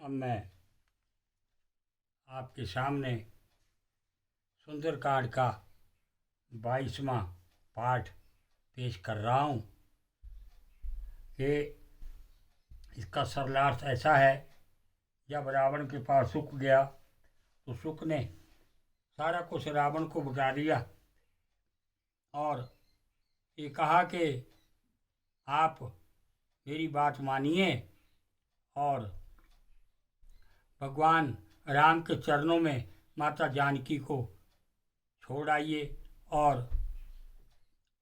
अब मैं आपके सामने सुंदरकांड का 22वां पाठ पेश कर रहा हूँ कि इसका सरलार्थ ऐसा है। जब रावण के पास सुख गया तो सुख ने सारा कुछ रावण को बता दिया और ये कहा कि आप मेरी बात मानिए और भगवान राम के चरणों में माता जानकी को छोड़ आइए और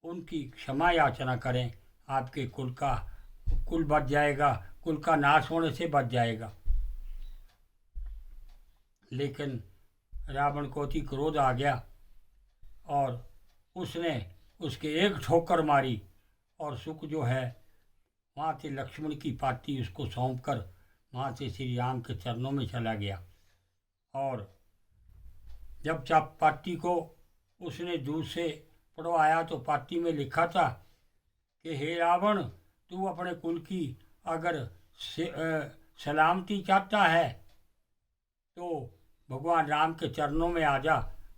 उनकी क्षमा याचना करें। आपके कुल बच जाएगा, कुल का नाश होने से बच जाएगा। लेकिन रावण को अति क्रोध आ गया और उसने उसके एक ठोकर मारी और सुख जो है वहाँ से लक्ष्मण की पाती उसको सौंप कर वहाँ से श्री राम के चरणों में चला गया। और जब चाप पाती को उसने दूर से पढ़वाया तो पाती में लिखा था कि हे रावण, तू अपने कुल की अगर सलामती चाहता है तो भगवान राम के चरणों में आ जा,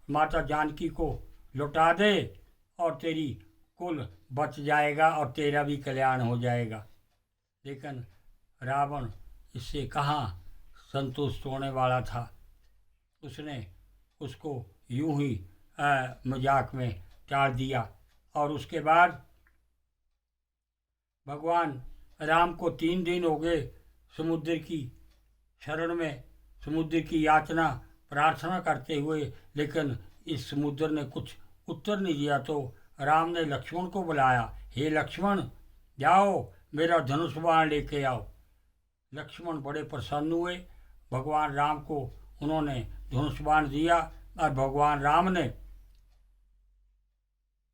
माता जानकी को लौटा दे और तेरी कुल बच जाएगा और तेरा भी कल्याण हो जाएगा। लेकिन रावण इससे कहाँ संतुष्ट होने वाला था। उसने उसको यूं ही मजाक में टाल दिया। और उसके बाद भगवान राम को 3 दिन हो गए समुद्र की शरण में, समुद्र की याचना प्रार्थना करते हुए, लेकिन इस समुद्र ने कुछ उत्तर नहीं दिया। तो राम ने लक्ष्मण को बुलाया, हे लक्ष्मण, जाओ मेरा धनुष बाण लेके आओ। लक्ष्मण बड़े प्रसन्न हुए। भगवान राम को उन्होंने धनुष बाण दिया और भगवान राम ने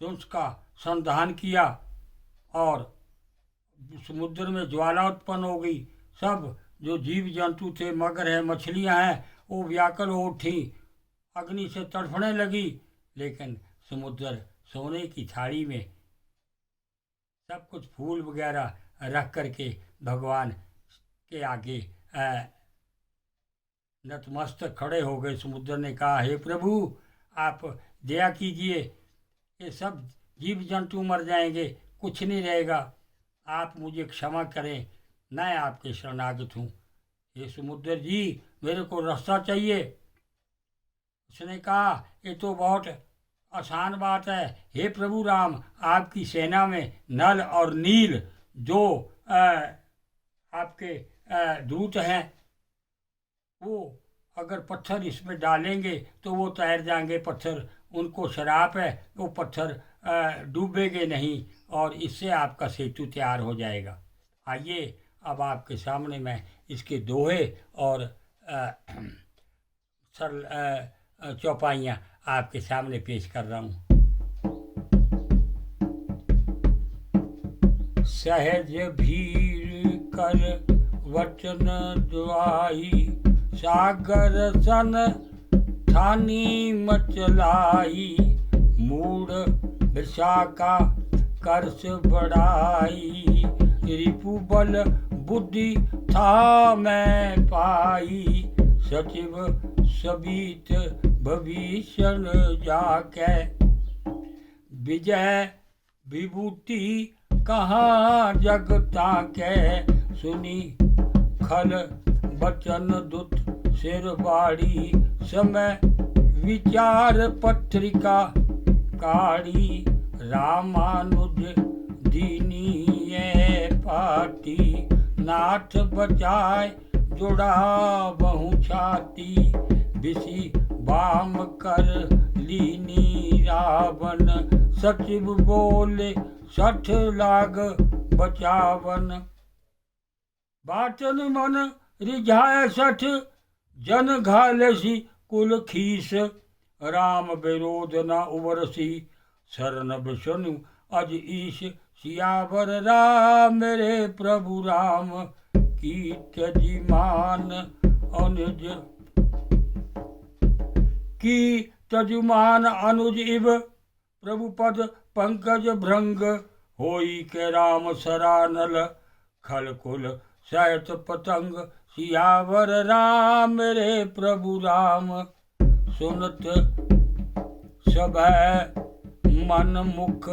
धनुष का संधान किया और समुद्र में ज्वाला उत्पन्न हो गई। सब जो जीव जंतु थे, मगर है, मछलियां हैं, वो व्याकुल हो उठी, अग्नि से तड़फने लगी। लेकिन समुद्र सोने की थाली में सब कुछ फूल वगैरह रख करके भगवान के आगे नतमस्तक खड़े हो गए। समुद्र ने कहा, हे प्रभु, आप दया कीजिए, ये सब जीव जंतु मर जाएंगे, कुछ नहीं रहेगा, आप मुझे क्षमा करें, मैं आपके शरणागत हूँ। ये समुद्र जी, मेरे को रास्ता चाहिए। उसने कहा, ये तो बहुत आसान बात है, हे प्रभु राम, आपकी सेना में नल और नील जो आपके दूत हैं, वो अगर पत्थर इसमें डालेंगे तो वो तैर जाएंगे। पत्थर, उनको शराप है, वो पत्थर डूबेंगे नहीं और इससे आपका सेतु तैयार हो जाएगा। आइए अब आपके सामने मैं इसके दोहे और सरल चौपाइयाँ आपके सामने पेश कर रहा हूँ। सहज भीर कर वचन दुआई, सागर सन ठानी मचलाई, मूड विशाखा कर्ष बढ़ाई, रिपु बल बुद्धि था मैं पाई, सचिव सबीत भविष्यन जाके, विजय विभूति कहाँ जगता के, सुनी खल बचन दुत सिर बाड़ी, समय विचार पत्रिका काढ़ी, रामानुज दीनीय पाती, नाथ बचाए जुड़ा बहु छाती, बिसी बाम कर लीनी रावण, सचिव बोले 60 लाग बचावन, बाटन मन रिझाए 60 जन घालसी कुल खीस, राम विरोध न उबरसी, शरण बिशनु अज ईश, सियावर राम मेरे प्रभु राम, की तजिमान अनुज, की तजुमान अनुज इव, प्रभु पद पंकज भृंग, होई के राम सरानल, खल कुल सहत पतंग सियावर राम रे प्रभु राम। सुनत सभै मन मुख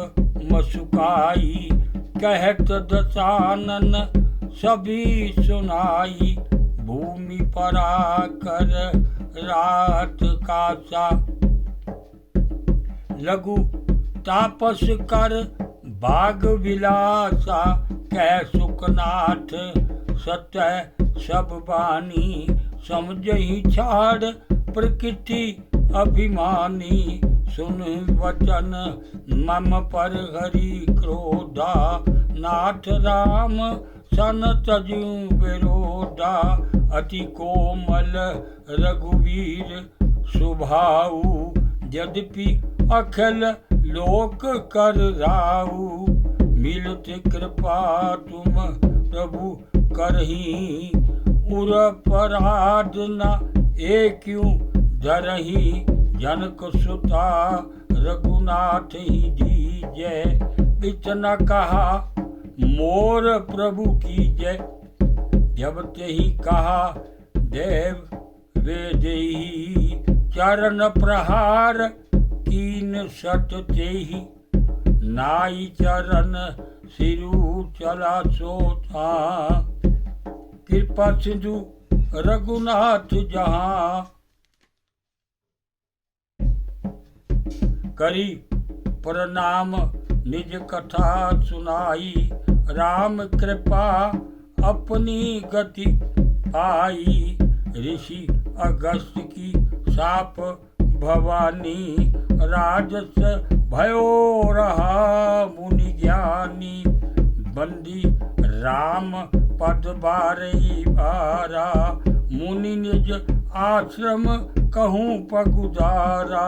मसुकाई, कहत दशानन सभी सुनाई। भूमि परा कर रात कासा, लघु तापस कर बाग विलासा। कह सुखनाथ सत्य सब बानी, समझहि छाड़ प्रकृति अभिमानी। सुन वचन मम पर हरि क्रोधा, नाथ राम सन तजु विरोधा। अति कोमल रघुवीर सुभाऊ, यद्यपि अखिल लोक कर राऊ। मिलत कृपा तुम प्रभु करही, उर पराध न क्यों धरही। जनक सुता रघुनाथ ही दीजय, इतना कहा मोर प्रभु की जय। जब तेहि कहा देव वेदेही, चरण प्रहार कीन सत तेहि। नाई चरण सिरु चला सोता, कृपा सिंधु रघुनाथ जहाँ। करी प्रणाम निज कथा सुनाई, राम कृपा अपनी गति पाई। ऋषि अगस्त की साप भवानी, राजस भयो रहा मुनि ज्ञानी। बंदी राम पद बारही बारा, मुनि निज आश्रम कहूँ पगुधारा।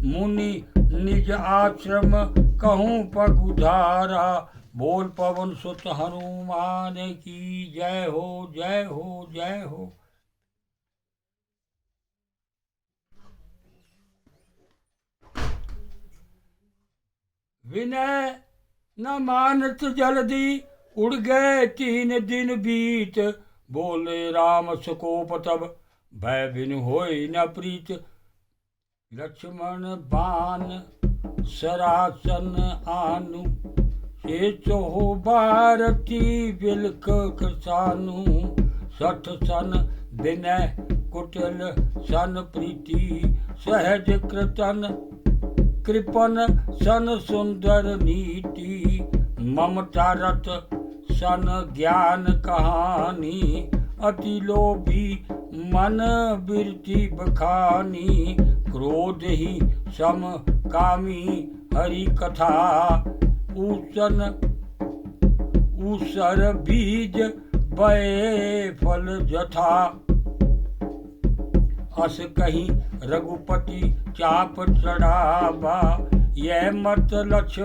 मुनि निज आश्रम कहूँ पगुधारा। बोल पवन सुत हनुमान की जय हो, जय हो, जय हो। विनय न मानत जल्दी, उड़ गए 3 दिन बीत। बोले राम सकोप तब, भय बिन होई न प्रीत। लक्ष्मण बाण सरासन आनु, से चोहो भारती बिलक कृसानु। 60 सन विनय कुटिल सन प्रीति, सहज कृतन कृपन सन सुंदर नीति। ममता रत सन ज्ञान कहानी, अति लोभी मन बिरति बखानी। क्रोध ही सम कामी हरि कथा, ऊसर बीज बये फल जथा। अस कहीं रघुपति चाप चढ़ावा, यह मत लक्ष्य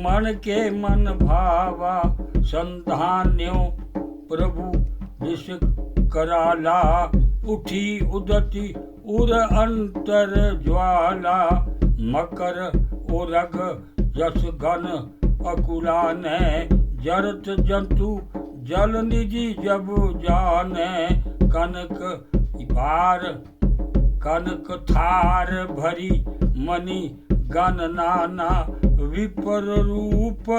मन के मन भावा। संधान्यो प्रभु विष कराला, उठी उदति उर अंतर ज्वाला। मकर उरग जस गण अकुलाने, जरत जंतु जल निधि जब जाने। कनक पार कनक थार भरी मणि गण नाना, विपर रूप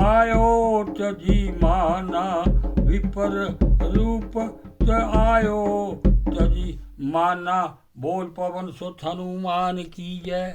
आयो तजी माना। विपर रूप आयो तजी माना। बोल पवन सुत हनुमान की जय।